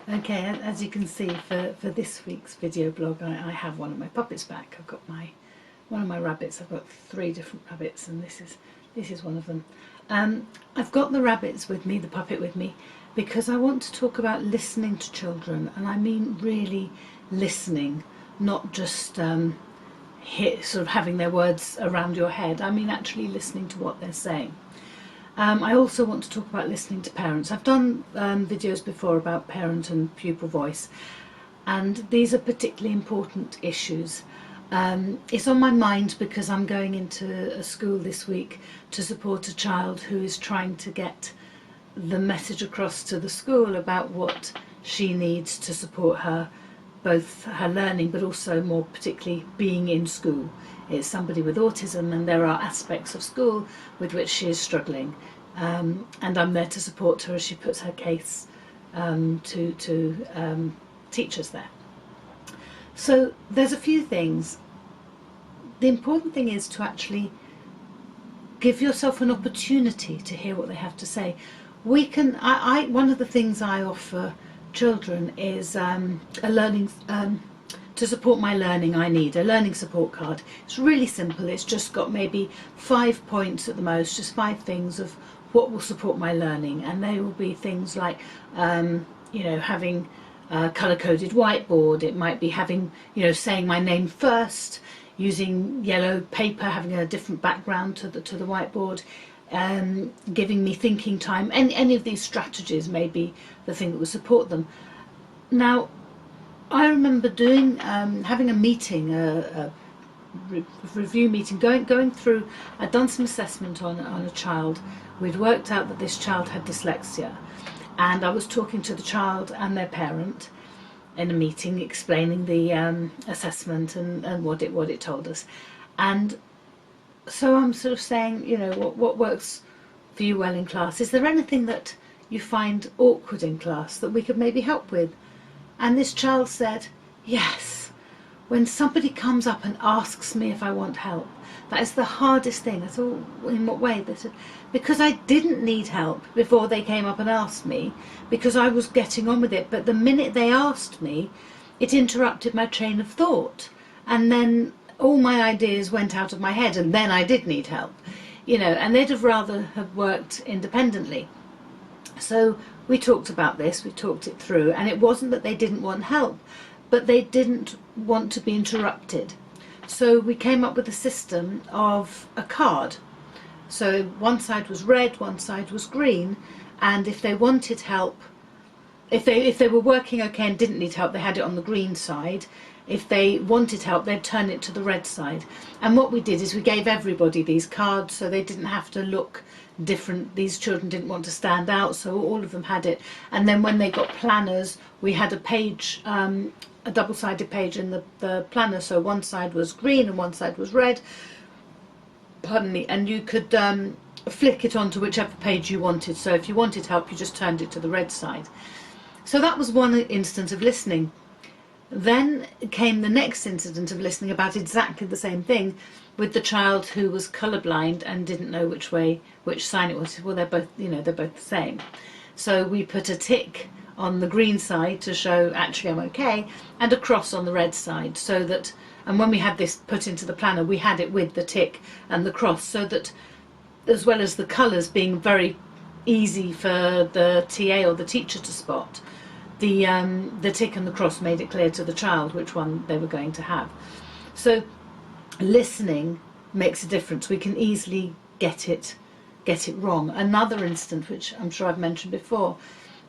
Okay, as you can see for this week's video blog, I have one of my puppets back. I've got one of my rabbits. I've got 3 different rabbits, and this is one of them. I've got the rabbits with me, the puppet with me, because I want to talk about listening to children, and I mean really listening, not just sort of having their words around your head. I mean actually listening to what they're saying. I also want to talk about listening to parents. I've done videos before about parent and pupil voice, and these are particularly important issues. It's on my mind because I'm going into a school this week to support a child who is trying to get the message across to the school about what she needs to support her, both her learning but also more particularly being in school. It's somebody with autism, and there are aspects of school with which she is struggling, and I'm there to support her as she puts her case to teachers there. So there's a few things. The important thing is to actually give yourself an opportunity to hear what they have to say. We can. One of the things I offer children is a learning. To support my learning, I need a learning support card. It's really simple. It's just got maybe 5 points at the most, just 5 things of what will support my learning, and they will be things like having a colour-coded whiteboard. It might be having, saying my name first, using yellow paper, having a different background to the whiteboard, giving me thinking time. Any of these strategies may be the thing that will support them. Now, I remember having a meeting, a review meeting, going through. I'd done some assessment on a child. We'd worked out that this child had dyslexia, and I was talking to the child and their parent in a meeting, explaining the assessment and what it told us. And so I'm sort of saying, what works for you well in class? Is there anything that you find awkward in class that we could maybe help with? And this child said, yes, when somebody comes up and asks me if I want help, that is the hardest thing. I thought, in what way? They said, because I didn't need help before they came up and asked me, because I was getting on with it. But the minute they asked me, it interrupted my train of thought. And then all my ideas went out of my head, and then I did need help. And they'd have rather have worked independently. So we talked about this, we talked it through, and it wasn't that they didn't want help, but they didn't want to be interrupted. So we came up with a system of a card. So one side was red, one side was green, and if they wanted help, if they were working okay and didn't need help, they had it on the green side. If they wanted help, they'd turn it to the red side. And what we did is we gave everybody these cards so they didn't have to look different. These children didn't want to stand out, so all of them had it. And then when they got planners, we had a page, a double-sided page in the planner, so one side was green and one side was red, pardon me, and you could flick it onto whichever page you wanted. So if you wanted help, you just turned it to the red side. So that was one instance of listening. Then came the next incident of listening about exactly the same thing, with the child who was colourblind and didn't know which sign it was. Well, they're both the same. So we put a tick on the green side to show actually I'm okay, and a cross on the red side, so that, and when we had this put into the planner, we had it with the tick and the cross, so that as well as the colours being very easy for the TA or the teacher to spot, the tick and the cross made it clear to the child which one they were going to have. So listening makes a difference. We can easily get it wrong. Another instance, which I'm sure I've mentioned before,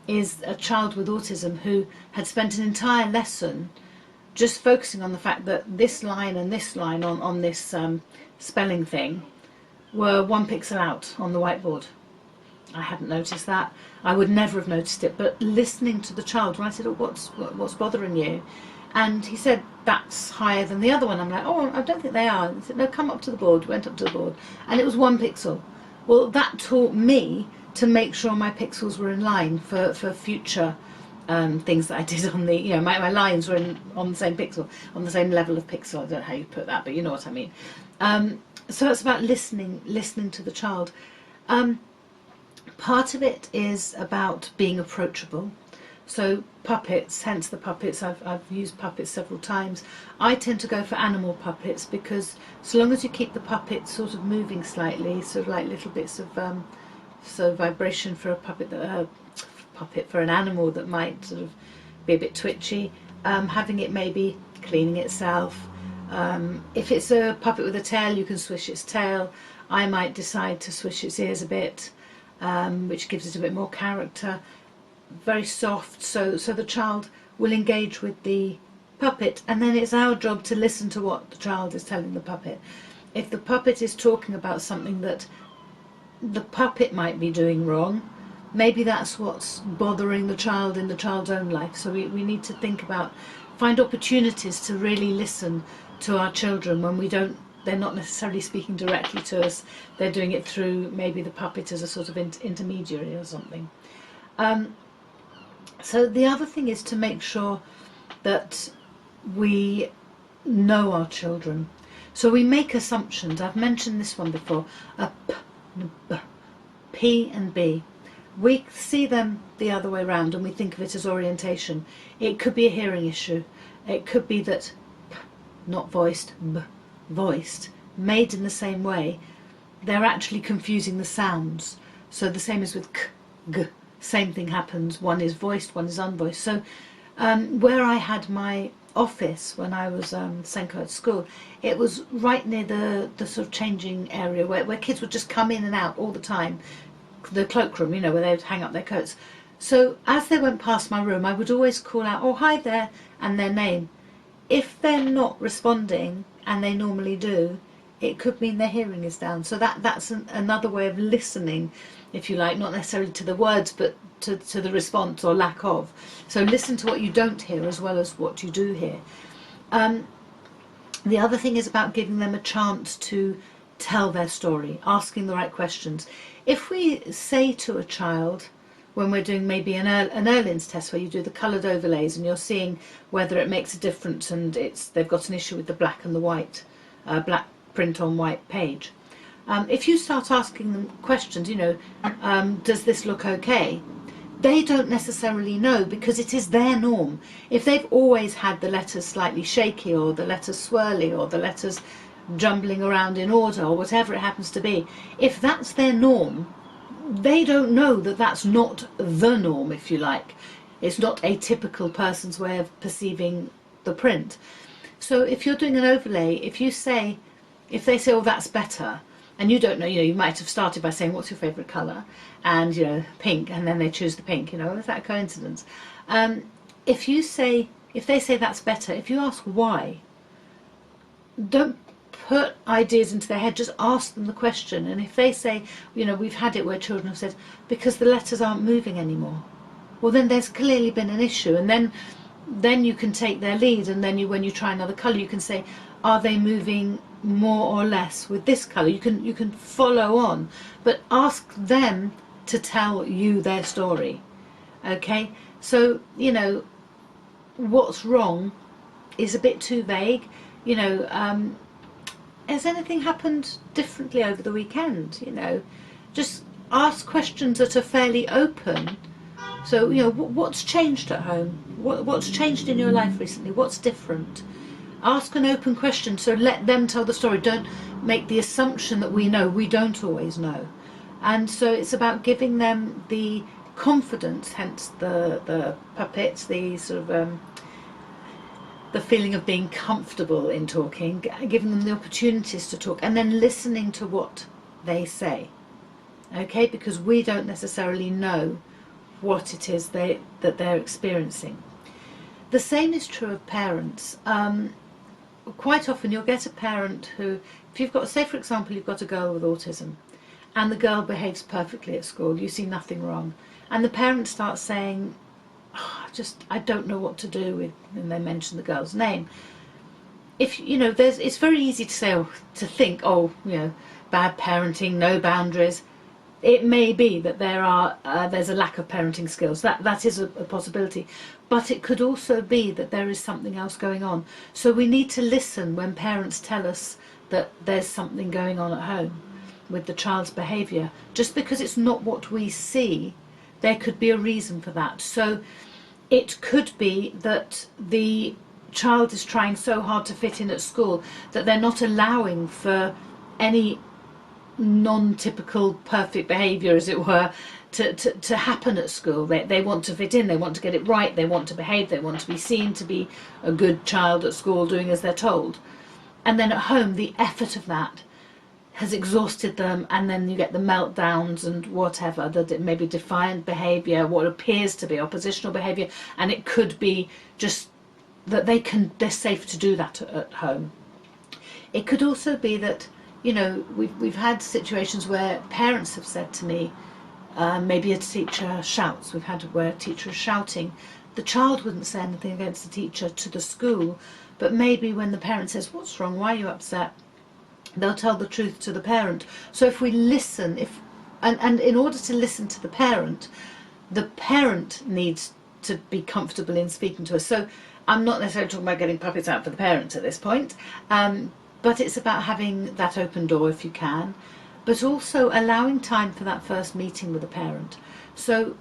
is a child with autism who had spent an entire lesson just focusing on the fact that this line and this line on this spelling thing were 1 pixel out on the whiteboard. I hadn't noticed that. I would never have noticed it, but listening to the child, when I said, oh, what's bothering you? And he said, that's higher than the other one. I'm like, oh, I don't think they are. He said, no, come up to the board. Went up to the board, and it was 1 pixel. Well, that taught me to make sure my pixels were in line for future things that I did on the, my lines were on the same pixel, on the same level of pixel. I don't know how you put that, but you know what I mean. So it's about listening to the child. Part of it is about being approachable. So puppets, hence the puppets, I've used puppets several times. I tend to go for animal puppets because so long as you keep the puppet sort of moving slightly, sort of like little bits of vibration for a puppet, puppet for an animal that might sort of be a bit twitchy, having it maybe cleaning itself. If it's a puppet with a tail, you can swish its tail. I might decide to swish its ears a bit, which gives it a bit more character. Very soft, so the child will engage with the puppet, and then it's our job to listen to what the child is telling the puppet. If the puppet is talking about something that the puppet might be doing wrong, maybe that's what's bothering the child in the child's own life. So we need to think about, find opportunities to really listen to our children when they're not necessarily speaking directly to us, they're doing it through maybe the puppet as a sort of intermediary or something. So the other thing is to make sure that we know our children. So we make assumptions. I've mentioned this one before, a P and a B, P and B. We see them the other way around and we think of it as orientation. It could be a hearing issue. It could be that P, not voiced, B, voiced, made in the same way. They're actually confusing the sounds. So the same as with K, G. Same thing happens. One is voiced, one is unvoiced. So where I had my office when I was Senko at school, it was right near the sort of changing area where kids would just come in and out all the time. The cloakroom, you know, where they would hang up their coats. So as they went past my room, I would always call out, "Oh, hi there," and their name. If they're not responding, and they normally do, it could mean their hearing is down. So that's another way of listening, if you like, not necessarily to the words, but to the response or lack of. So listen to what you don't hear as well as what you do hear. The other thing is about giving them a chance to tell their story, asking the right questions. If we say to a child, when we're doing maybe an Erlin's test where you do the coloured overlays and you're seeing whether it makes a difference and they've got an issue with the black and the white, black print on white page. If you start asking them questions, you know, does this look okay? They don't necessarily know because it is their norm. If they've always had the letters slightly shaky or the letters swirly or the letters jumbling around in order or whatever it happens to be, if that's their norm, they don't know that that's not the norm, if you like. It's not a typical person's way of perceiving the print. So if you're doing an overlay, if they say, "Oh, that's better," and you don't know, you know, you might have started by saying, "What's your favourite colour?" And, you know, pink, and then they choose the pink, you know, is that a coincidence? If they say that's better, if you ask why, don't put ideas into their head, just ask them the question. And if they say, you know, we've had it where children have said, "Because the letters aren't moving anymore," well, then there's clearly been an issue. And then you can take their lead, and then when you try another colour, you can say, "Are they moving more or less with this colour?" You can follow on, but ask them to tell you their story. Okay, so, you know, what's wrong is a bit too vague. You know, has anything happened differently over the weekend? You know, just ask questions that are fairly open. So, you know, what's changed at home? What's changed in your life recently? What's different? Ask an open question, so let them tell the story. Don't make the assumption that we know. We don't always know. And so it's about giving them the confidence, hence the puppets, the sort of the feeling of being comfortable in talking, giving them the opportunities to talk, and then listening to what they say. Okay, because we don't necessarily know what it is that they're experiencing. The same is true of parents. Quite often you'll get a parent who, if you've got, say for example, you've got a girl with autism and the girl behaves perfectly at school, you see nothing wrong, and the parent starts saying, "Oh, I don't know what to do with," and they mention the girl's name. If you know, it's very easy to say, to think, "Oh, you know, bad parenting, no boundaries." It may be that there's a lack of parenting skills. That is a possibility, but it could also be that there is something else going on. So we need to listen when parents tell us that there's something going on at home with the child's behaviour. Just because it's not what we see, there could be a reason for that. So It could be that the child is trying so hard to fit in at school that they're not allowing for any non-typical perfect behaviour, as it were, to happen at school. They want to fit in, they want to get it right, they want to behave, they want to be seen to be a good child at school doing as they're told. And then at home, the effort of that has exhausted them, and then you get the meltdowns and whatever, that maybe defiant behaviour, what appears to be oppositional behaviour, and it could be just that they're safe to do that at home. It could also be that, you know, we've had situations where parents have said to me, maybe a teacher shouts. We've had where a teacher is shouting. The child wouldn't say anything against the teacher to the school, but maybe when the parent says, "What's wrong? Why are you upset?" they'll tell the truth to the parent. So if we listen, and in order to listen to the parent needs to be comfortable in speaking to us. So I'm not necessarily talking about getting puppets out for the parents at this point, but it's about having that open door if you can, but also allowing time for that first meeting with the parent. So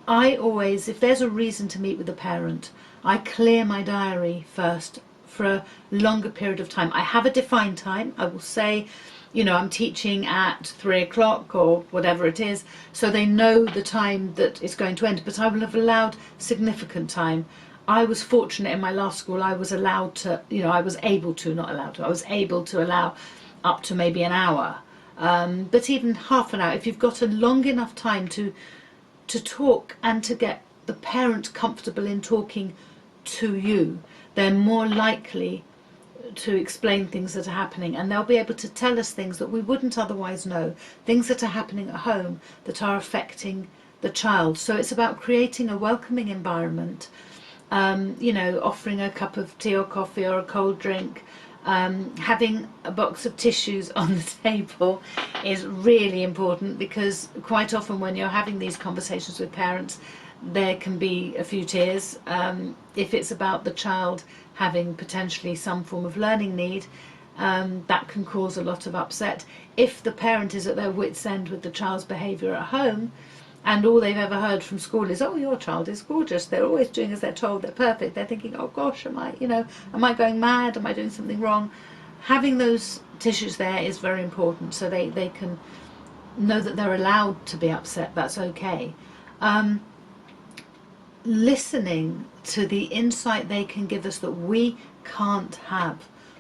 I always, if there's a reason to meet with the parent, I clear my diary first for a longer period of time. I have a defined time. I will say, you know, I'm teaching at 3 o'clock or whatever it is, so they know the time that it's going to end, but I will have allowed significant time. I was fortunate in my last school, I was allowed to, you know, I was able to allow up to maybe an hour. But even half an hour, if you've got a long enough time to talk and to get the parent comfortable in talking to you, they're more likely to explain things that are happening, and they'll be able to tell us things that we wouldn't otherwise know, things that are happening at home that are affecting the child. So it's about creating a welcoming environment, you know, offering a cup of tea or coffee or a cold drink, having a box of tissues on the table is really important, because quite often when you're having these conversations with parents, there can be a few tears. If it's about the child having potentially some form of learning need, that can cause a lot of upset. If the parent is at their wit's end with the child's behaviour at home, and all they've ever heard from school is, "Oh, your child is gorgeous, they're always doing as they're told, they're perfect," they're thinking, "Oh gosh, am I going mad? Am I doing something wrong?" Having those tissues there is very important, so they can know that they're allowed to be upset, that's okay. Listening to the insight they can give us that we can't have.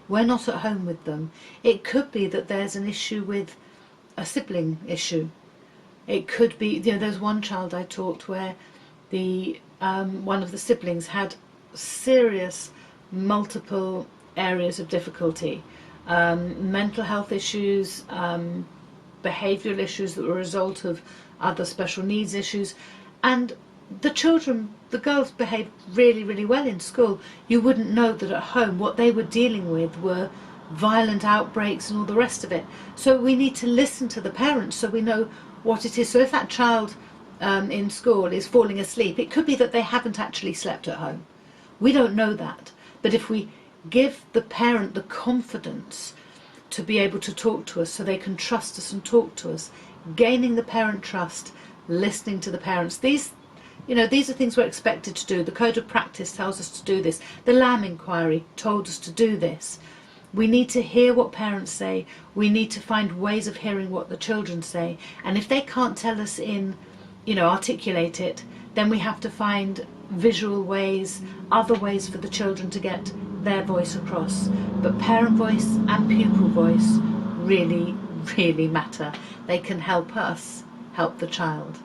We're not at home with them. It could be that there's an issue with a sibling issue. It could be, you know, there's one child I taught where the one of the siblings had serious multiple areas of difficulty, mental health issues, behavioural issues that were a result of other special needs issues, and the girls behaved really, really well in school. You wouldn't know that at home what they were dealing with were violent outbreaks and all the rest of it. So we need to listen to the parents so we know what it is. So if that child in school is falling asleep, it could be that they haven't actually slept at home. We don't know that. But if we give the parent the confidence to be able to talk to us so they can trust us and talk to us, gaining the parent trust, listening to the parents, these are things we're expected to do. The code of practice tells us to do this. The Lamb inquiry told us to do this. We need to hear what parents say. We need to find ways of hearing what the children say. And if they can't tell us articulate it, then we have to find visual ways, other ways for the children to get their voice across. But parent voice and pupil voice really, really matter. They can help us help the child.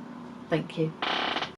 Thank you.